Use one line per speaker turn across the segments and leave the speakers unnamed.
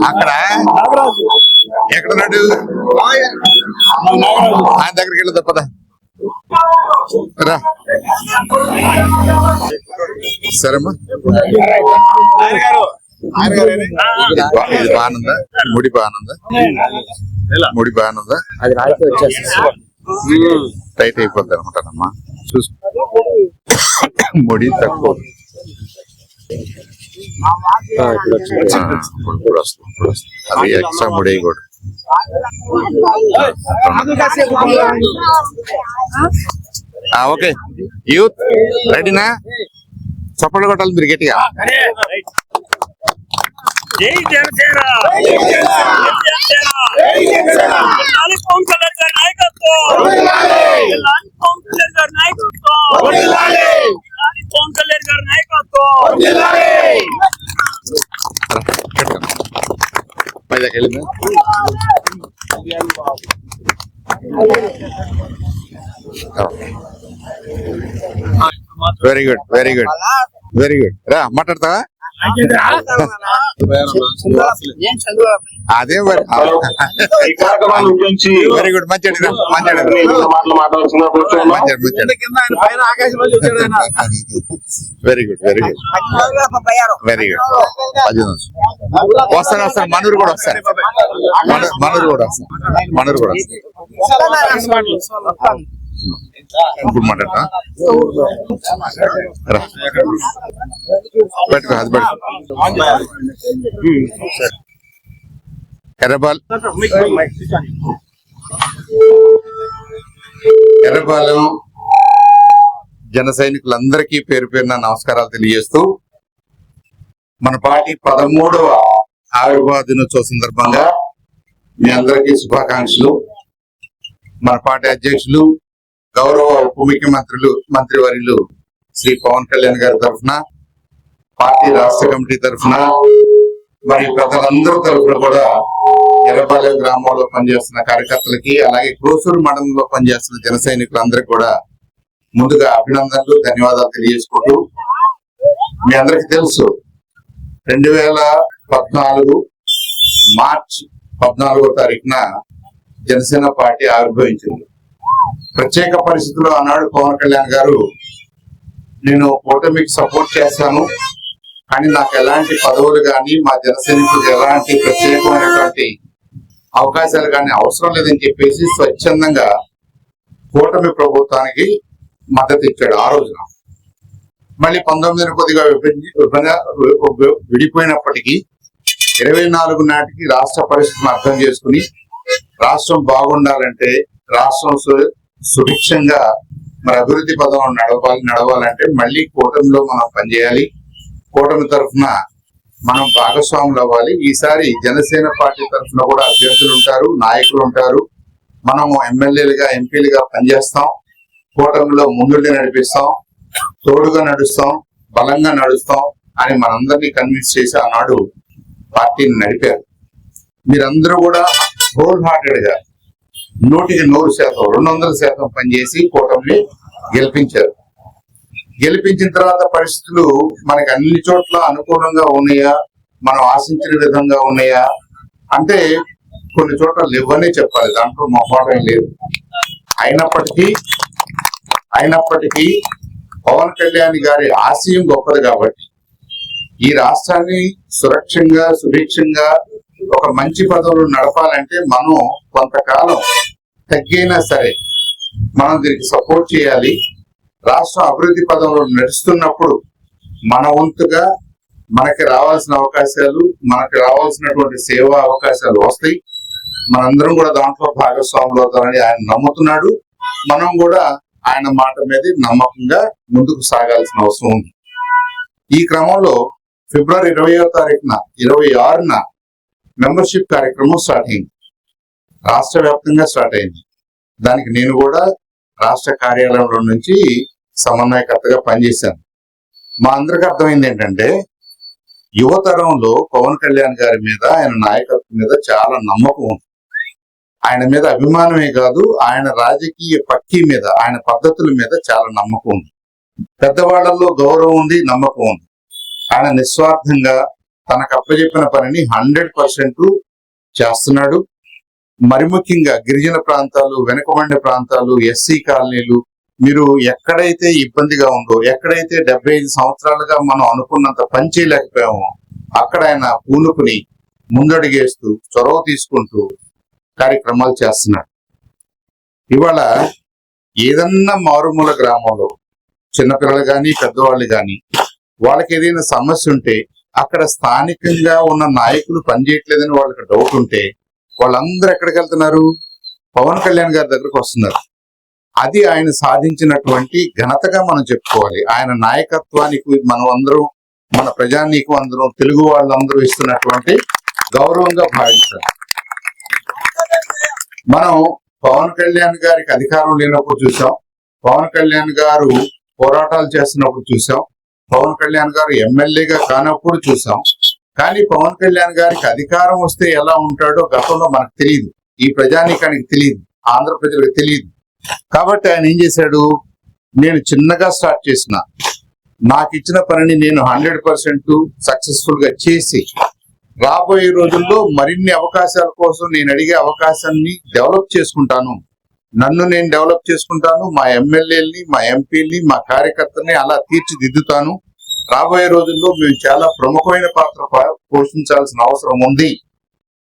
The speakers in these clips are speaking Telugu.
అక్కడ ఎక్కడ నాడు ఆయన దగ్గరికి వెళ్ళదు తప్పదా రా. సరేమ్మా, ఇది బాగుందా? ముడి బాగుందా? ముడి బాగుందా?
అది రాయికి వచ్చేసి
టైట్ అయిపోద్ది అనుకుంటానమ్మా. చూసుకో, ముడి తక్కువ. ఇప్పుడు వస్తుంది. అది ఎక్స్ట్రా ముడి కూడా. ఓకే యూత్ రెడీనా? చప్పట్లు కొట్టాలి మీరు గట్టిగా.
జై జనసేన, పవన్ కళ్యాణ్ గారి నాయకత్వం, పవన్ కళ్యాణ్ గారి నాయకత్వం, పవన్ కళ్యాణ్ గారి నాయకత్వం.
Very good, very good, very good. రా మాట్లాడతావా? అదే మరి. వెరీ గుడ్, మంచి very good, very good, very good. వస్తాను వస్తాను, మనూరు కూడా వస్తాను, మనూరు కూడా వస్తాను, మనూరు కూడా వస్తాను. ఇప్పుడు మాట్లాడతా పెట్టుకో, అది పెట్టుకో. ఎర్రపాలెం జన సైనికులందరికీ పేరు పేరున నమస్కారాలు తెలియజేస్తూ, మన పార్టీ 13వ ఆవిర్భావ దినోత్సవ సందర్భంగా మీ అందరికీ శుభాకాంక్షలు. మన పార్టీ అధ్యక్షులు గౌరవ ఉప మంత్రివర్యులు శ్రీ పవన్ కళ్యాణ్ గారి తరఫున, పార్టీ రాష్ట్ర కమిటీ తరఫున, మరియు ప్రజలందరి తరఫున కూడా ఎర్రపాలెం గ్రామంలో పనిచేస్తున్న కార్యకర్తలకి, అలాగే క్రోసూరు మండలంలో పనిచేస్తున్న జన సైనికులందరికీ కూడా ముందుగా అభినందనలు, ధన్యవాదాలు తెలియజేసుకుంటూ, మీ అందరికి తెలుసు 2014 మార్చి 14వ తారీఖున జనసేన పార్టీ ఆవిర్భవించింది. ప్రత్యేక పరిస్థితుల్లో ఆనాడు పవన్ కళ్యాణ్ గారు, నేను కూటమికి సపోర్ట్ చేస్తాను, కానీ నాకు ఎలాంటి పదవులు కానీ, మా జనసైనికులకు ఎలాంటి ప్రత్యేకమైనటువంటి అవకాశాలు కానీ అవసరం లేదని చెప్పేసి స్వచ్ఛందంగా కూటమి ప్రభుత్వానికి మద్దతు ఇచ్చాడు ఆ రోజున. మళ్ళీ 19 కొద్దిగా విడిపోయినప్పటికీ 24 నాటికి రాష్ట్ర పరిస్థితిని అర్థం చేసుకుని, రాష్ట్రం బాగుండాలంటే, రాష్ట్రం సుభిక్షంగా మరి అభివృద్ధి పదం నడవాలంటే మళ్ళీ కూటమిలో మనం పనిచేయాలి, కూటమి తరఫున మనం భాగస్వాములు అవ్వాలి. ఈసారి జనసేన పార్టీ తరఫున కూడా అభ్యర్థులు ఉంటారు, నాయకులు ఉంటారు. మనము ఎమ్మెల్యేలుగా, ఎంపీలుగా పనిచేస్తాం, కూటమిలో ముందుండి నడిపిస్తాం, తోడుగా నడుస్తాం, బలంగా నడుస్తాం అని మనందరినీ కన్విన్స్ చేసి ఆనాడు పార్టీని నడిపారు. మీరందరూ కూడా హోల్ హార్టెడ్ గా 100% 200% పనిచేసి కూటమిని గెలిపించారు. గెలిపించిన తర్వాత పరిస్థితులు మనకి అన్ని చోట్ల అనుకూలంగా ఉన్నాయా, మనం ఆశించిన విధంగా ఉన్నాయా అంటే కొన్ని చోట్ల లేవనే చెప్పాలి, దాంట్లో మొహమాటం లేదు. అయినప్పటికీ పవన్ కళ్యాణ్ గారి ఆశయం గొప్పది కాబట్టి ఈ రాష్ట్రాన్ని సురక్షంగా, సుభిక్షంగా ఒక మంచి పదవులు నడపాలంటే మనం కొంతకాలం తగ్గైనా సరే మనం దీనికి సపోర్ట్ చేయాలి. రాష్ట్రం అభివృద్ధి పదంలో నడుస్తున్నప్పుడు మన వంతుగా మనకి రావాల్సిన అవకాశాలు, మనకి రావాల్సినటువంటి సేవా అవకాశాలు వస్తాయి. మనందరం కూడా దాంట్లో భాగస్వాములు అవుతామని ఆయన నమ్ముతున్నాడు. మనం కూడా ఆయన మాట మీద నమ్మకంగా ముందుకు సాగాల్సిన అవసరం ఉంది. ఈ క్రమంలో ఫిబ్రవరి 20వ తారీఖున 26న మెంబర్షిప్ కార్యక్రమం స్టార్ట్ అయింది, రాష్ట్ర వ్యాప్తంగా స్టార్ట్ అయింది. దానికి నేను కూడా రాష్ట్ర కార్యాలయంలో నుంచి సమన్వయకర్తగా పనిచేశాను. మా అందరికి అర్థమైంది ఏంటంటే, యువతరంలో పవన్ కళ్యాణ్ గారి మీద, ఆయన నాయకత్వం మీద చాలా నమ్మకం ఉంది. ఆయన మీద అభిమానమే కాదు, ఆయన రాజకీయ పక్కి మీద, ఆయన పద్ధతుల మీద చాలా నమ్మకం ఉంది. పెద్దవాళ్లలో గౌరవం ఉంది, నమ్మకం ఉంది. ఆయన నిస్వార్థంగా తనకు అప్పచెప్పిన పనిని 100% చేస్తున్నాడు. మరి ముఖ్యంగా గిరిజన ప్రాంతాలు, వెనుకబడిన ప్రాంతాలు, ఎస్సీ కాలనీలు, మీరు ఎక్కడైతే ఇబ్బందిగా ఉందో, ఎక్కడైతే 75 సంవత్సరాలుగా మనం అనుకున్నంత పని చేయలేకపోయామో అక్కడ ఆయన పూనుకుని ముందడుగేస్తూ చొరవ తీసుకుంటూ కార్యక్రమాలు చేస్తున్నాడు. ఇవాళ ఏదన్నా మారుమూల గ్రామంలో చిన్నపిల్లలు కానీ పెద్దవాళ్ళు కానీ వాళ్ళకి ఏదైనా సమస్య ఉంటే అక్కడ స్థానికంగా ఉన్న నాయకులు పనిచేయట్లేదని వాళ్ళకి డౌట్ ఉంటే వాళ్ళందరూ ఎక్కడికి వెళ్తున్నారు? పవన్ కళ్యాణ్ గారి దగ్గరకు వస్తున్నారు. అది ఆయన సాధించినటువంటి ఘనతగా మనం చెప్పుకోవాలి. ఆయన నాయకత్వానికి మనం అందరం, మన ప్రజానీకం అందరం, తెలుగు వాళ్ళందరూ ఇస్తున్నటువంటి గౌరవంగా భావించాలి. మనం పవన్ కళ్యాణ్ గారికి అధికారం లేనప్పుడు చూసాం, పవన్ కళ్యాణ్ గారు పోరాటాలు చేస్తున్నప్పుడు చూసాం, పవన్ కళ్యాణ్ గారు ఎమ్మెల్యేగా కానప్పుడు చూసాం. కానీ పవన్ కళ్యాణ్ గారికి అధికారం వస్తే ఎలా ఉంటాడో గతంలో మనకు తెలియదు, ఈ ప్రజానీకానికి తెలియదు, ఆంధ్ర ప్రజలకు తెలియదు. కాబట్టి ఆయన ఏం చేశాడు? నేను చిన్నగా స్టార్ట్ చేసిన, నాకు ఇచ్చిన పనిని నేను 100% సక్సెస్ఫుల్ గా చేసి రాబోయే రోజుల్లో మరిన్ని అవకాశాల కోసం నేను అడిగే అవకాశాన్ని డెవలప్ చేసుకుంటాను, నన్ను నేను డెవలప్ చేసుకుంటాను, మా ఎమ్మెల్యేలని, మా ఎంపీలని, మా కార్యకర్తల్ని అలా తీర్చిదిద్దుతాను. రాబోయే రోజుల్లో మేము చాలా ప్రముఖమైన పాత్ర పోషించాల్సిన అవసరం ఉంది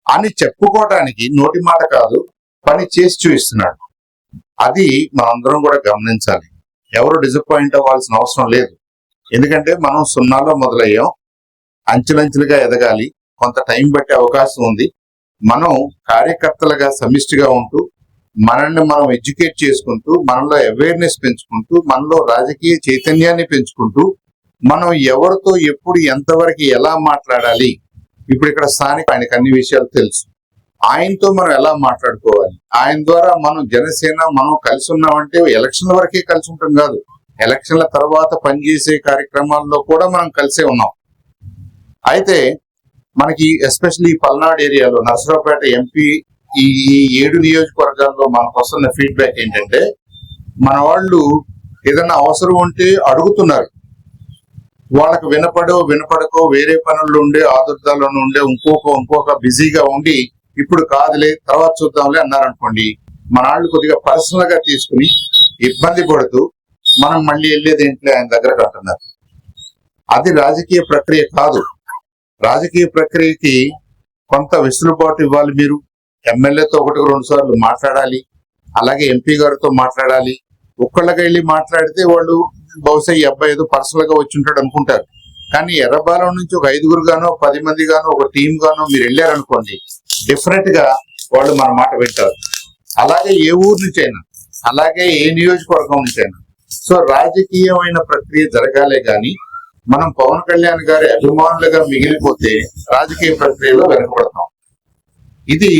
అని చెప్పుకోవడానికి నోటి మాట కాదు, పని చేసి చూపిస్తున్నాడు. అది మనందరం కూడా గమనించాలి. ఎవరు డిసప్పాయింట్ అవ్వాల్సిన అవసరం లేదు. ఎందుకంటే మనం 0లో మొదలయ్యాం, అంచెలంచెలుగా ఎదగాలి, కొంత టైం బట్టే అవకాశం ఉంది. మనం కార్యకర్తలుగా సమిష్టిగా ఉంటూ మనల్ని మనం ఎడ్యుకేట్ చేసుకుంటూ, మనలో అవేర్నెస్ పెంచుకుంటూ, మనలో రాజకీయ చైతన్యాన్ని పెంచుకుంటూ, మనం ఎవరితో ఎప్పుడు ఎంతవరకు ఎలా మాట్లాడాలి. ఇప్పుడు ఇక్కడ స్థానిక ఆయనకు అన్ని విషయాలు తెలుసు. ఆయనతో మనం ఎలా మాట్లాడుకోవాలి, ఆయన ద్వారా మనం జనసేన మనం కలిసి ఉన్నామంటే ఎలక్షన్ల వరకే కలిసి ఉంటాం కాదు, ఎలక్షన్ల తర్వాత పనిచేసే కార్యక్రమాల్లో కూడా మనం కలిసే ఉన్నాం. అయితే మనకి ఎస్పెషల్లీ పల్నాడు ఏరియాలో నర్సరావుపేట ఎంపీ ఈ 7 నియోజకవర్గాల్లో మనకు వస్తున్న ఫీడ్బ్యాక్ ఏంటంటే, మన వాళ్ళు ఏదైనా అవసరం ఉంటే అడుగుతున్నారు, వాళ్ళకి వినపడకో వేరే పనుల్లో ఉండే ఆదుర్దాలను ఉండే ఇంకొక బిజీగా ఉండి ఇప్పుడు కాదులే తర్వాత చూద్దాంలే అన్నారనుకోండి, మన వాళ్ళు కొద్దిగా పర్సనల్ గా తీసుకుని ఇబ్బంది పడుతూ మనం మళ్ళీ వెళ్ళేది ఏంటి ఆయన దగ్గరకు అంటున్నారు. అది రాజకీయ ప్రక్రియ కాదు. రాజకీయ ప్రక్రియకి కొంత వెసులుబాటు ఇవ్వాలి. మీరు ఎమ్మెల్యేతో 1-2 సార్లు మాట్లాడాలి, అలాగే ఎంపీ గారితో మాట్లాడాలి. ఒక్కళ్ళగా వెళ్ళి మాట్లాడితే వాళ్ళు బహుశా ఈ అబ్బాయి ఏదో పర్సనల్ గా వచ్చి ఉంటాడు అనుకుంటారు. కానీ ఎర్రబాలెం నుంచి ఒక 5 గానో 10 మంది గానో ఒక టీం గానో మీరు వెళ్ళారనుకోండి, డిఫరెంట్ గా వాళ్ళు మన మాట వింటారు. అలాగే ఏ ఊరు నుంచైనా, అలాగే ఏ నియోజకవర్గం నుంచైనా. సో రాజకీయమైన ప్రక్రియ జరగాలే గాని మనం పవన్ కళ్యాణ్ గారి అభిమానులుగా మిగిలిపోతే రాజకీయ ప్రక్రియలో వెనకబడతాం. ఇది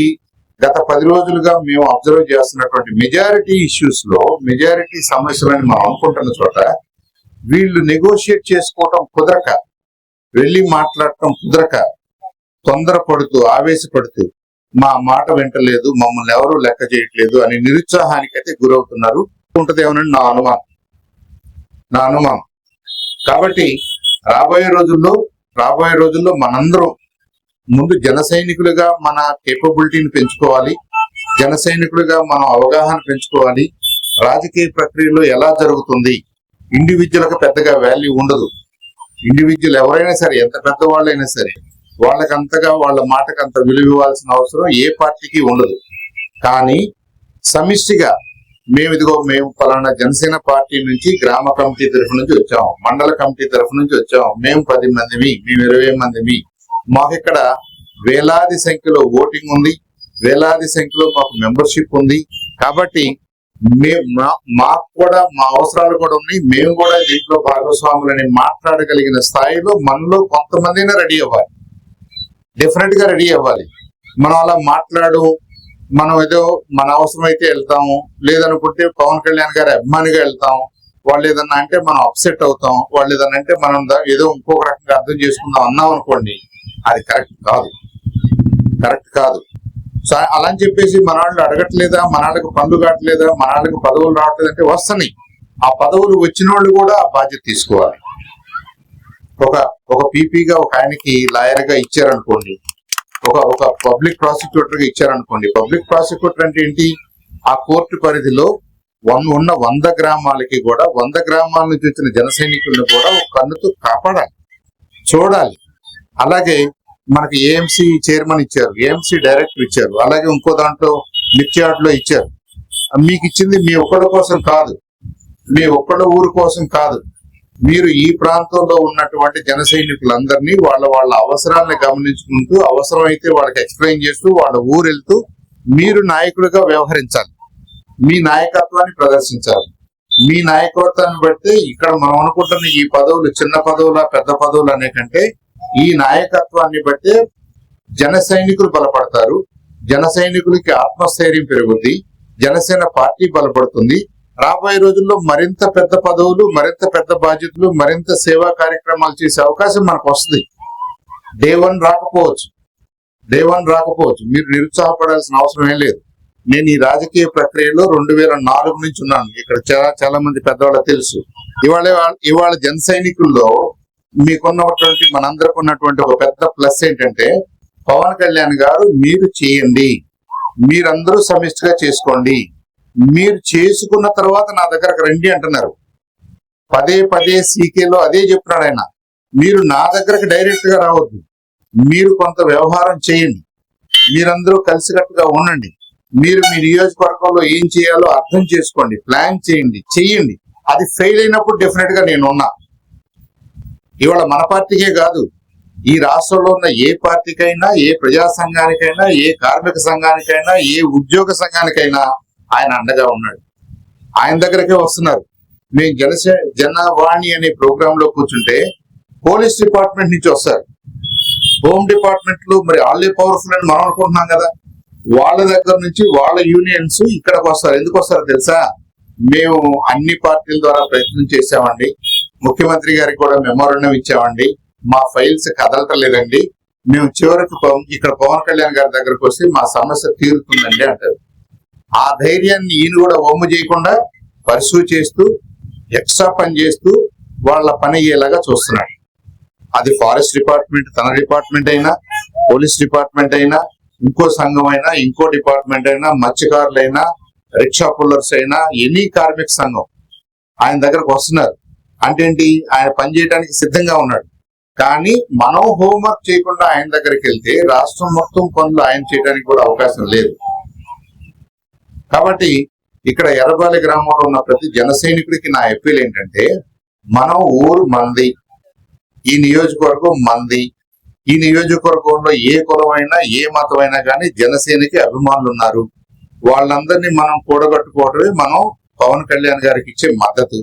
గత 10 రోజులుగా మేము అబ్జర్వ్ చేస్తున్నటువంటి మెజారిటీ ఇష్యూస్ లో, మెజారిటీ సమస్యలని మనం అనుకుంటున్న చోట వీళ్ళు నెగోషియేట్ చేసుకోవటం కుదరక, వెళ్ళి మాట్లాడటం కుదరక, తొందరపడుతూ ఆవేశపడుతూ మా మాట వింటలేదు, మమ్మల్ని ఎవరూ లెక్క చేయట్లేదు అని నిరుత్సాహానికైతే గురవుతున్నారు ఉంటదేమోనని నా అనుమానం. కాబట్టి రాబోయే రోజుల్లో మనందరం ముందు జన సైనికులుగా మన కేపబిలిటీని పెంచుకోవాలి, జన సైనికులుగా మనం అవగాహన పెంచుకోవాలి. రాజకీయ ప్రక్రియలో ఎలా జరుగుతుంది, ఇండివిజువల్కి పెద్దగా వాల్యూ ఉండదు. ఇండివిజువల్ ఎవరైనా సరే, ఎంత పెద్దవాళ్ళైనా సరే, వాళ్ళకంతగా వాళ్ళ మాటకు అంత విలువ ఇవ్వాల్సిన అవసరం ఏ పార్టీకి ఉండదు. కానీ సమిష్టిగా మేము పలానా జనసేన పార్టీ నుంచి గ్రామ కమిటీ తరఫు నుంచి వచ్చాం, మండల కమిటీ తరఫు నుంచి వచ్చాం, మేము 10 మందిమి, మేము 20 మందిమి, మాకు ఇక్కడ వేలాది సంఖ్యలో ఓటింగ్ ఉంది, వేలాది సంఖ్యలో మాకు మెంబర్షిప్ ఉంది. కాబట్టి మాకు కూడా మా అవసరాలు కూడా ఉన్నాయి, మేము కూడా దీంట్లో భాగస్వాములని మాట్లాడగలిగిన స్థాయిలో మనలో కొంతమందినే రెడీ అవ్వాలి, డిఫరెంట్ గా రెడీ అవ్వాలి. మనం అలా మనం ఏదో మన అవసరం అయితే వెళ్తాము, లేదనుకుంటే పవన్ కళ్యాణ్ గారి అభిమానిగా వెళ్తాము. వాళ్ళు ఏదన్నా అంటే మనం అప్సెట్ అవుతాం, వాళ్ళు ఏదన్నా అంటే మనం ఏదో ఇంకొక రకంగా అర్థం చేసుకుందాం అన్నాం అనుకోండి, అది కరెక్ట్ కాదు. సో అలా అని చెప్పేసి మన వాళ్ళు అడగట్లేదా, మన వాళ్ళకి పనులు కావట్లేదా, మన వాళ్ళకి పదవులు రావట్లేదు అంటే వస్తున్నాయి. ఆ పదవులు వచ్చిన వాళ్ళు కూడా ఆ బాధ్యత తీసుకోవాలి. ఒక పీపీగా ఒక ఆయనకి లాయర్ గా ఇచ్చారనుకోండి, ఒక పబ్లిక్ ప్రాసిక్యూటర్ గా ఇచ్చారనుకోండి. పబ్లిక్ ప్రాసిక్యూటర్ అంటే ఏంటి? ఆ కోర్టు పరిధిలో ఉన్న 100 గ్రామాలకి కూడా 100 గ్రామాల నుంచి వచ్చిన జన సైనికులను కూడా ఒక కన్నుతో కాపాడాలి, చూడాలి. అలాగే మనకి ఏఎంసీ చైర్మన్ ఇచ్చారు, ఏఎంసీ డైరెక్టర్ ఇచ్చారు, అలాగే ఇంకో దాంట్లో మిర్చియార్డ్ లో ఇచ్చారు. మీకు ఇచ్చింది మీ ఒక్కడి కోసం కాదు, మీ ఒక్కడి ఊరు కోసం కాదు. మీరు ఈ ప్రాంతంలో ఉన్నటువంటి జన సైనికులందరినీ వాళ్ళ అవసరాలను గమనించుకుంటూ, అవసరమైతే వాళ్ళకి ఎక్స్ప్లెయిన్ చేస్తూ, వాళ్ళ ఊరు వెళ్తూ మీరు నాయకుడిగా వ్యవహరించాలి, మీ నాయకత్వాన్ని ప్రదర్శించాలి. మీ నాయకత్వాన్ని బట్టి ఇక్కడ మనం అనుకుంటున్న ఈ పదవులు చిన్న పదవుల పెద్ద పదవులు అనే కంటే ఈ నాయకత్వాన్ని బట్టే జన సైనికులు బలపడతారు, జన సైనికులకి ఆత్మస్థైర్యం పెరుగుద్ది, జనసేన పార్టీ బలపడుతుంది. రాబోయే రోజుల్లో మరింత పెద్ద పదవులు, మరింత పెద్ద బాధ్యతలు, మరింత సేవా కార్యక్రమాలు చేసే అవకాశం మనకు వస్తుంది. డే వన్ రాకపోవచ్చు, మీరు నిరుత్సాహపడాల్సిన అవసరం ఏం లేదు. నేను ఈ రాజకీయ ప్రక్రియలో 2004 నుంచి ఉన్నాను. ఇక్కడ చాలా మంది పెద్దవాళ్ళకి తెలుసు. ఇవాళ జన సైనికుల్లో మీకున్నటువంటి మనందరికి ఉన్నటువంటి ఒక పెద్ద ప్లస్ ఏంటంటే, పవన్ కళ్యాణ్ గారు మీరు చేయండి, మీరందరూ సమిష్టిగా చేసుకోండి, మీరు చేసుకున్న తర్వాత నా దగ్గరకు రండి అంటున్నారు. పదే సీకేలో అదే చెప్తున్నాడు ఆయన. మీరు నా దగ్గరకు డైరెక్ట్ గా రావద్దు, మీరు కొంత వ్యవహారం చేయండి, మీరందరూ కలిసికట్టుగా ఉండండి, మీరు మీ నియోజకవర్గంలో ఏం చేయాలో అర్థం చేసుకోండి, ప్లాన్ చెయ్యండి. అది ఫెయిల్ అయినప్పుడు డెఫినెట్ గా నేను ఉన్నా. ఇవాళ మన పార్టీకే కాదు, ఈ రాష్ట్రంలో ఉన్న ఏ పార్టీకైనా, ఏ ప్రజా సంఘానికైనా, ఏ కార్మిక సంఘానికైనా, ఏ ఉద్యోగ సంఘానికైనా ఆయన అండగా ఉన్నాడు. ఆయన దగ్గరకే వస్తున్నారు. మేము జనవాణి అనే ప్రోగ్రామ్ లో కూర్చుంటే పోలీస్ డిపార్ట్మెంట్ నుంచి వస్తారు, హోమ్ డిపార్ట్మెంట్ లో మరి వాళ్ళే పవర్ఫుల్ అని మనం అనుకుంటున్నాం కదా. వాళ్ళ దగ్గర నుంచి వాళ్ళ యూనియన్స్ ఇక్కడికి వస్తారు. ఎందుకు వస్తారో తెలుసా? మేము అన్ని పార్టీల ద్వారా ప్రయత్నం చేశామండి, ముఖ్యమంత్రి గారికి కూడా మెమోరాండం ఇచ్చామండి, మా ఫైల్స్ కదలటలేదండి, మేము చివరికి ఇక్కడ పవన్ కళ్యాణ్ గారి దగ్గరకు వస్తే మా సమస్య తీరుతుందండి అంటారు. ఆ ధైర్యాన్ని ఈయన కూడా ఒమ్ము చేయకుండా పర్సూ చేస్తూ ఎక్స్ట్రా పని చేస్తూ వాళ్ళ పని అయ్యేలాగా చూస్తున్నాడు. అది ఫారెస్ట్ డిపార్ట్మెంట్ తన డిపార్ట్మెంట్ అయినా, పోలీస్ డిపార్ట్మెంట్ అయినా, ఇంకో సంఘం అయినా, ఇంకో డిపార్ట్మెంట్ అయినా, మత్స్యకారులైనా, రిక్షా పుల్లర్స్ అయినా, ఎనీ కార్మిక సంఘం ఆయన దగ్గరకు వస్తున్నారు. అంటే ఏంటి? ఆయన పని చేయడానికి సిద్ధంగా ఉన్నాడు. కానీ మనం హోంవర్క్ చేయకుండా ఆయన దగ్గరికి వెళ్తే రాష్ట్రం మొత్తం పనులు ఆయన చేయడానికి కూడా అవకాశం లేదు. కాబట్టి ఇక్కడ ఎర్రబాలె గ్రామంలో ఉన్న ప్రతి జన సైనికుడికి నా అప్పీల్ ఏంటంటే, మనం ఊరు మంది, ఈ నియోజకవర్గం మంది, ఈ నియోజకవర్గంలో ఏ కులమైనా ఏ మతమైనా కానీ జనసేనకి అభిమానులు ఉన్నారు. వాళ్ళందరినీ మనం కూడగట్టుకోవడమే మనం పవన్ కళ్యాణ్ గారికి ఇచ్చే మద్దతు.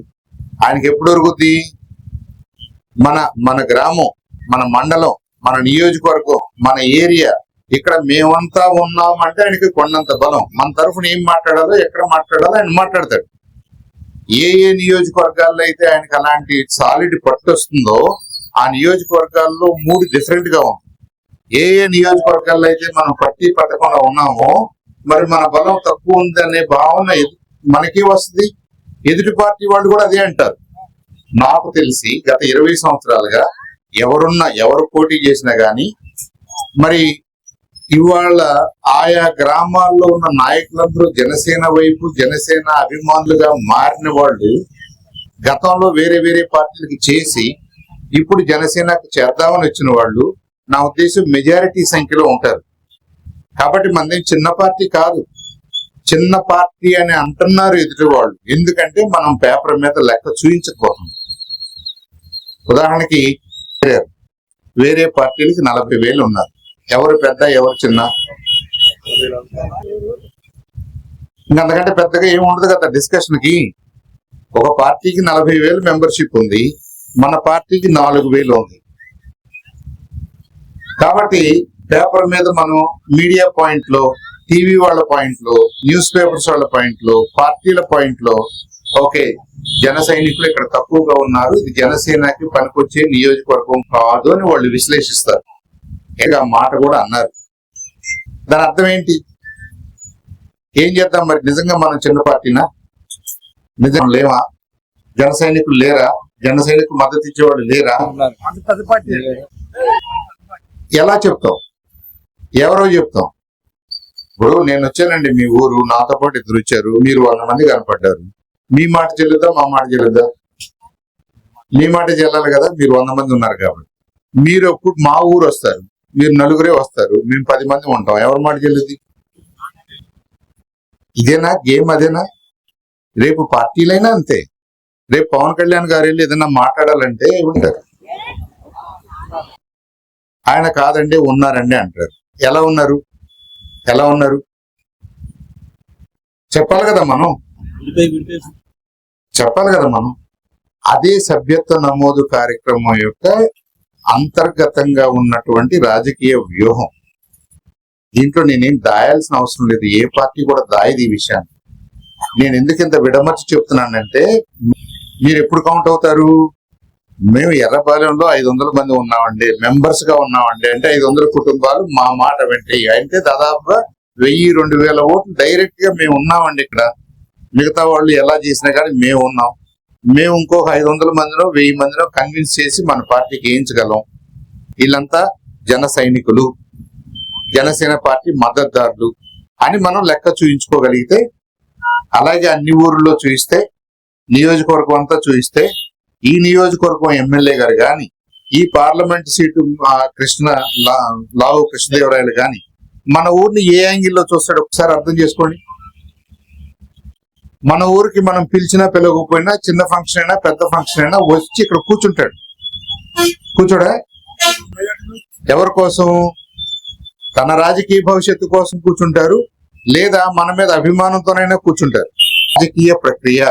ఆయనకి ఎప్పుడు దొరుకుద్ది? మన గ్రామం, మన మండలం, మన నియోజకవర్గం, మన ఏరియా, ఇక్కడ మేమంతా ఉన్నామంటే ఆయనకి కొండంత బలం. మన తరఫున ఏం మాట్లాడాలో, ఎక్కడ మాట్లాడాలో ఆయన మాట్లాడతాడు. ఏ నియోజకవర్గాల్లో అయితే ఆయనకి అలాంటి సాలిడ్ పట్టు వస్తుందో ఆ నియోజకవర్గాల్లో 3 డిఫరెంట్ గా ఉంది. ఏ నియోజకవర్గాల్లో అయితే మనం పట్టకుండా ఉన్నామో మరి మన బలం తక్కువ ఉంది అనే భావన మనకే వస్తుంది. ఎదుటి పార్టీ వాళ్ళు కూడా అదే అంటారు. నాకు తెలిసి గత 20 సంవత్సరాలుగా ఎవరు పోటీ చేసినా గాని మరి ఇవాళ ఆయా గ్రామాల్లో ఉన్న నాయకులందరూ జనసేన వైపు, జనసేన అభిమానులుగా మారిన వాళ్ళు గతంలో వేరే పార్టీలకు చేసి ఇప్పుడు జనసేనకు చేద్దామని వచ్చిన వాళ్ళు నా ఉద్దేశం మెజారిటీ సంఖ్యలో ఉంటారు. కాబట్టి మనదేం చిన్న పార్టీ కాదు. చిన్న పార్టీ అని అంటున్నారు ఎదుటి వాళ్ళు, ఎందుకంటే మనం పేపర్ మీద లెక్క చూయించకపోతాం. ఉదాహరణకి వేరే పార్టీలకి 40,000 ఉన్నారు. ఎవరు పెద్ద ఎవరు చిన్న? ఇంకంతకంటే పెద్దగా ఏమి ఉండదు కదా డిస్కషన్ కి. ఒక పార్టీకి 40,000 మెంబర్షిప్ ఉంది, మన పార్టీకి 4,000 ఉంది. కాబట్టి పేపర్ మీద మనం మీడియా పాయింట్ లో, టీవీ వాళ్ళ పాయింట్ లో, న్యూస్ పేపర్స్ వాళ్ళ పాయింట్ లో, పార్టీల పాయింట్ లో ఓకే జన సైనికులు ఇక్కడ తక్కువగా ఉన్నారు, ఇది జనసేనకి పనికొచ్చే నియోజకవర్గం కాదు అని వాళ్ళు విశ్లేషిస్తారు. ఆ మాట కూడా అన్నారు. దాని అర్థం ఏంటి? ఏం చేద్దాం మరి? నిజంగా మనం చిన్న పార్టీనా? నిజం లేవా? జన సైనికులు లేరా? జన సైనికులు మద్దతు ఇచ్చేవాళ్ళు లేరా? ఎలా చెప్తాం? ఎవరో చెప్తాం. ఇప్పుడు నేను వచ్చానండి మీ ఊరు, నాతో పాటు ఇద్దరు వచ్చారు, మీరు 100 మంది కనపడ్డారు. మీ మాట చెల్లుద్దా, మా మాట చెల్లుద్దా? మీ మాట చెల్లాలి కదా, మీరు 100 మంది ఉన్నారు కాబట్టి. మీరు ఎప్పుడు మా ఊరు వస్తారు, మీరు నలుగురే వస్తారు, మేము 10 మంది ఉంటాం, ఎవరి మాట చెల్లుద్ది? ఇదేనా గేమ్? అదేనా? రేపు పార్టీలైనా అంతే. రేపు పవన్ కళ్యాణ్ గారు వెళ్ళి ఏదైనా మాట్లాడాలంటే ఉంటారు, ఆయన కాదండి ఉన్నారండి అంటారు. ఎలా ఉన్నారు? ఎలా ఉన్నారు చెప్పాలి కదా మనం, చెప్పాలి కదా మనం. అదే సభ్యత్వ నమోదు కార్యక్రమం యొక్క అంతర్గతంగా ఉన్నటువంటి రాజకీయ వ్యూహం. దీంట్లో నేనేం దాయాల్సిన అవసరం లేదు, ఏ పార్టీ కూడా దాయదు ఈ విషయాన్ని. నేను ఎందుకు ఇంత విడమర్చి చెప్తున్నానంటే, మీరు ఎప్పుడు కౌంట్ అవుతారు? మేము ఎర్రపాలెంలో 500 మంది ఉన్నామండి, మెంబర్స్ గా ఉన్నామండి అంటే 500 కుటుంబాలు మా మాట వెంటాయి అంటే దాదాపుగా 1000-2000 ఓట్లు డైరెక్ట్ గా మేము ఉన్నామండి ఇక్కడ. మిగతా వాళ్ళు ఎలా చేసినా కానీ మేము ఉన్నాం. మేము ఇంకొక 500 మందిలో 1000 మందిలో కన్విన్స్ చేసి మన పార్టీకి వేయించగలం. వీళ్ళంతా జన సైనికులు, జనసేన పార్టీ మద్దతుదారులు అని మనం లెక్క చూయించుకోగలిగితే, అలాగే అన్ని ఊర్లో చూయిస్తే, నియోజకవర్గం అంతా చూయిస్తే, ఈ నియోజకవర్గం ఎమ్మెల్యే గారు గాని, ఈ పార్లమెంట్ సీటు లావు కృష్ణదేవరాయలు గాని మన ఊరిని ఏ యాంగిల్లో చూస్తాడు ఒకసారి అర్థం చేసుకోండి. మన ఊరికి మనం పిలిచినా పిలవకపోయినా, చిన్న ఫంక్షన్ అయినా పెద్ద ఫంక్షన్ అయినా వచ్చి ఇక్కడ కూర్చుంటాడు. కూర్చోడా? ఎవరి కోసం? తన రాజకీయ భవిష్యత్తు కోసం కూర్చుంటారు, లేదా మన మీద అభిమానంతోనైనా కూర్చుంటారు. రాజకీయ ప్రక్రియ.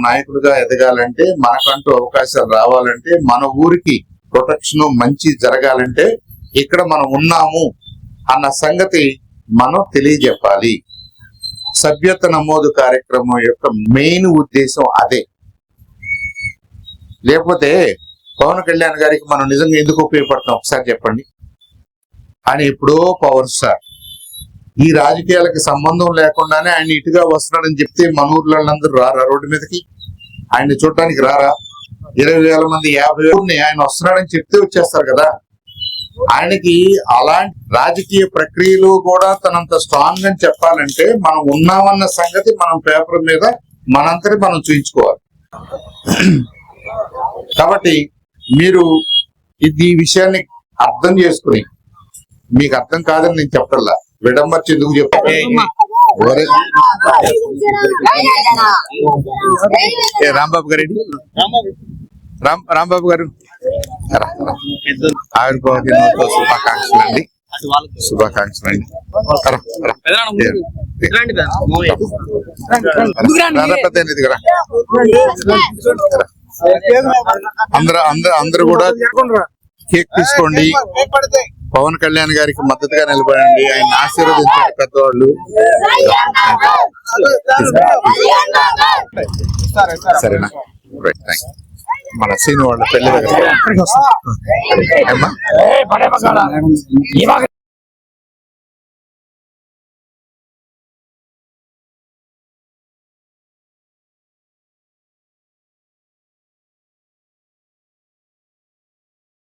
నాయకుడిగా ఎదగాలంటే, మనకంటూ అవకాశాలు రావాలంటే, మన ఊరికి ప్రొటెక్షన్ మంచి జరగాలంటే ఇక్కడ మనం ఉన్నాము అన్న సంగతి మనం తెలియజెప్పాలి. సభ్యత్వ నమోదు కార్యక్రమం యొక్క మెయిన్ ఉద్దేశం అదే. లేకపోతే పవన్ కళ్యాణ్ గారికి మనం నిజంగా ఎందుకు ఉపయోగపడతాం ఒకసారి చెప్పండి. ఆయన ఎప్పుడో పవర్ స్టార్, ఈ రాజకీయాలకు సంబంధం లేకుండానే ఆయన ఇటుగా వస్తున్నాడని చెప్తే మన ఊర్లో అందరూ రారా రోడ్డు మీదకి? ఆయన చూడటానికి రారా? 20,000 మంది 50,000 ఆయన వస్తున్నాడని చెప్తే వచ్చేస్తారు కదా. ఆయనకి అలాంటి రాజకీయ ప్రక్రియలు కూడా తనంత స్ట్రాంగ్ అని చెప్పాలంటే మనం ఉన్నామన్న సంగతి మనం పేపర్ మీద మనంతటి మనం చూయించుకోవాలి. కాబట్టి మీరు ఈ విషయాన్ని అర్థం చేసుకుని, మీకు అర్థం కాదని నేను చెప్పల్లా, విడంబర్చి ఎందుకు చెప్తే రాంబాబు గారు, రాంబాబు గారు ఆవిర్భావ దినోత్సవ శుభాకాంక్షలు అండి. శుభాకాంక్షలు అండి. అందరూ కూడా కేక్ తీసుకోండి, పవన్ కళ్యాణ్ గారికి మద్దతుగా నిలబడండి, ఆయన ఆశీర్వదించండి పెద్దవాళ్ళు. సరేనా? Right, thank you. మన సీన్ వాళ్ళ పెళ్లి దగ్గర